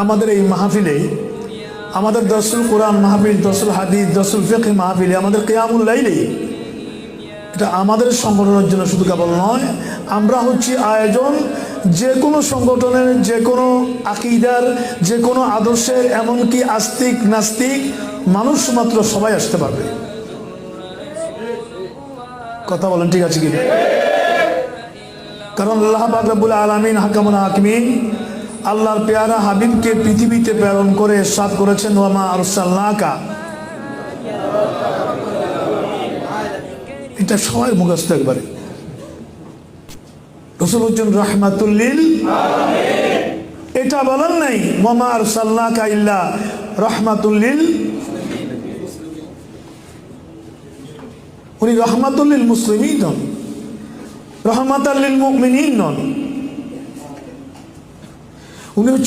আমাদের এই মাহফিলে আমাদের দরসুল কোরআন মাহফিল, দরসুল হাদিস, দরসুল ফিকহ মাহফিলে আমাদের কিয়ামুল লাইলে এটা আমাদের সংগঠনের জন্য শুধু কেবল নয়, আমরা হচ্ছি আয়োজন যে কোনো সংগঠনের, যে কোনো আকীদার, যে কোনো আদর্শের, এমনকি আস্তিক নাস্তিক মানুষ মাত্র সবাই আসতে পারবে। কথা বলেন ঠিক আছে কি? কারণ আল্লাহ পাক রব্বুল আলামিন হাকামুল হাকিমিন আল্লাহর পেয়ারা হাবিবকে পৃথিবীতে প্রেরণ করে ইরশাদ করেছেন, ওয়ামা আরসালনাকা। এটা সবাই মুখস্থ একবারে। রাসূল হচ্ছেন রাহমাতুল লিল আলামিন, এটা বলেন নাই ওয়ামা আরসালনাকা ইল্লা রাহমাতুল লিল। উনি রাহমাতুল লিল মুসলিমিন নন, রাহমাতাল লিল মুমিনিন নন, উনি